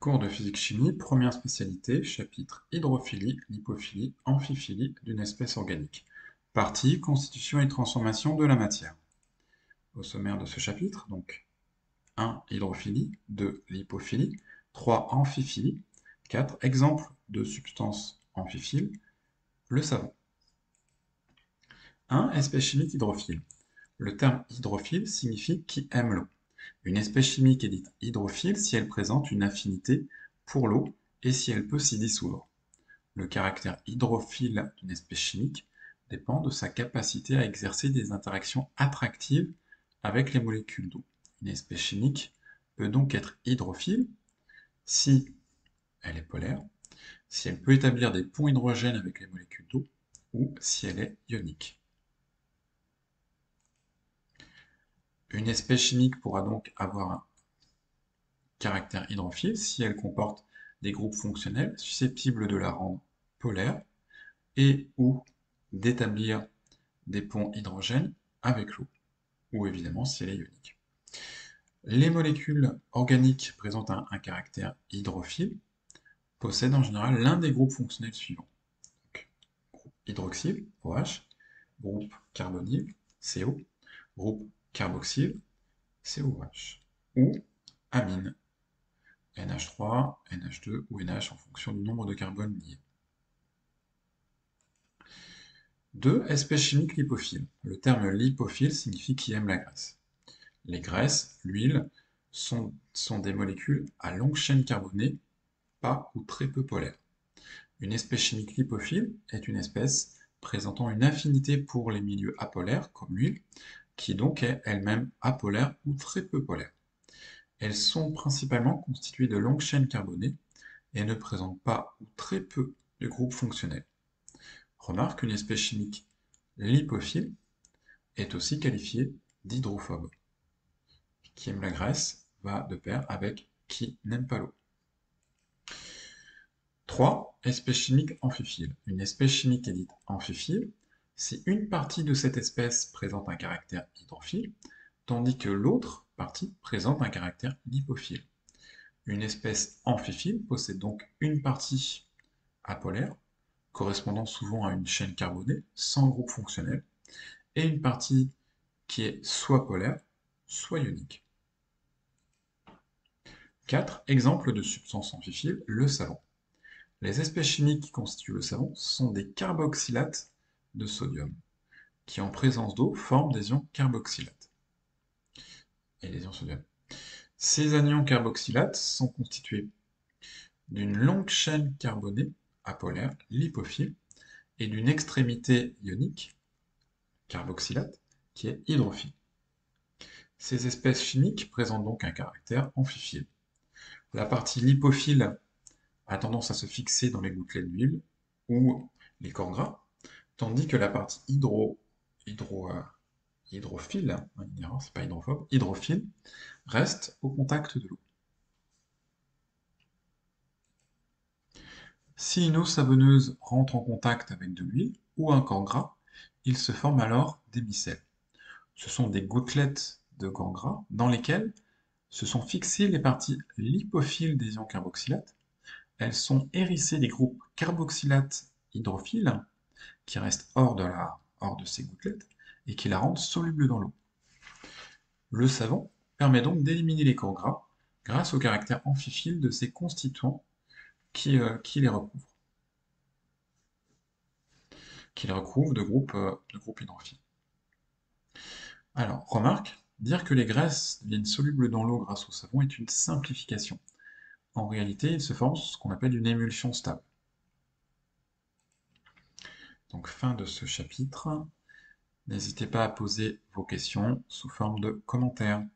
Cours de physique-chimie, première spécialité, chapitre hydrophilie, lipophilie, amphiphilie d'une espèce organique. Partie constitution et transformation de la matière. Au sommaire de ce chapitre, donc 1. Hydrophilie, 2. Lipophilie, 3. Amphiphilie, 4. Exemple de substances amphiphiles, le savon. 1. Espèce chimique hydrophile. Le terme hydrophile signifie qui aime l'eau. Une espèce chimique est dite hydrophile si elle présente une affinité pour l'eau et si elle peut s'y dissoudre. Le caractère hydrophile d'une espèce chimique dépend de sa capacité à exercer des interactions attractives avec les molécules d'eau. Une espèce chimique peut donc être hydrophile si elle est polaire, si elle peut établir des ponts hydrogènes avec les molécules d'eau ou si elle est ionique. Une espèce chimique pourra donc avoir un caractère hydrophile si elle comporte des groupes fonctionnels susceptibles de la rendre polaire et ou d'établir des ponts hydrogènes avec l'eau, ou évidemment si elle est ionique. Les molécules organiques présentant un caractère hydrophile possèdent en général l'un des groupes fonctionnels suivants. Donc, groupe hydroxyle, OH, groupe carbonyle, CO, groupe carboxyle, COH, ou amine, NH3, NH2 ou NH en fonction du nombre de carbones liés. 2. Espèce chimique lipophile. Le terme lipophile signifie qui aime la graisse. Les graisses, l'huile, sont des molécules à longue chaîne carbonée, pas ou très peu polaires. Une espèce chimique lipophile est une espèce présentant une affinité pour les milieux apolaires, comme l'huile, qui donc est elle-même apolaire ou très peu polaire. Elles sont principalement constituées de longues chaînes carbonées et ne présentent pas ou très peu de groupes fonctionnels. Remarque qu'une espèce chimique lipophile est aussi qualifiée d'hydrophobe. Qui aime la graisse va de pair avec qui n'aime pas l'eau. 3. Espèce chimique amphiphile. Une espèce chimique est dite amphiphile si une partie de cette espèce présente un caractère hydrophile, tandis que l'autre partie présente un caractère lipophile. Une espèce amphiphile possède donc une partie apolaire, correspondant souvent à une chaîne carbonée sans groupe fonctionnel, et une partie qui est soit polaire, soit ionique. 4. Exemple de substance amphiphile, le savon. Les espèces chimiques qui constituent le savon sont des carboxylates de sodium, qui en présence d'eau forment des ions carboxylates et des ions sodium. Ces anions carboxylates sont constitués d'une longue chaîne carbonée apolaire, lipophile, et d'une extrémité ionique, carboxylate, qui est hydrophile. Ces espèces chimiques présentent donc un caractère amphiphile. La partie lipophile a tendance à se fixer dans les gouttelettes d'huile ou les corps gras, tandis que la partie hydrophile, c'est pas hydrophobe, hydrophile, reste au contact de l'eau. Si une eau savonneuse rentre en contact avec de l'huile ou un corps gras, il se forme alors des micelles. Ce sont des gouttelettes de corps gras dans lesquelles se sont fixées les parties lipophiles des ions carboxylates. Elles sont hérissées des groupes carboxylates hydrophiles qui restent hors de ces gouttelettes et qui la rendent soluble dans l'eau. Le savon permet donc d'éliminer les corps gras grâce au caractère amphiphile de ces constituants qui les recouvrent de groupes hydrophiles. Alors, remarque, dire que les graisses deviennent solubles dans l'eau grâce au savon est une simplification. En réalité, il se forme ce qu'on appelle une émulsion stable. Donc, fin de ce chapitre. N'hésitez pas à poser vos questions sous forme de commentaires.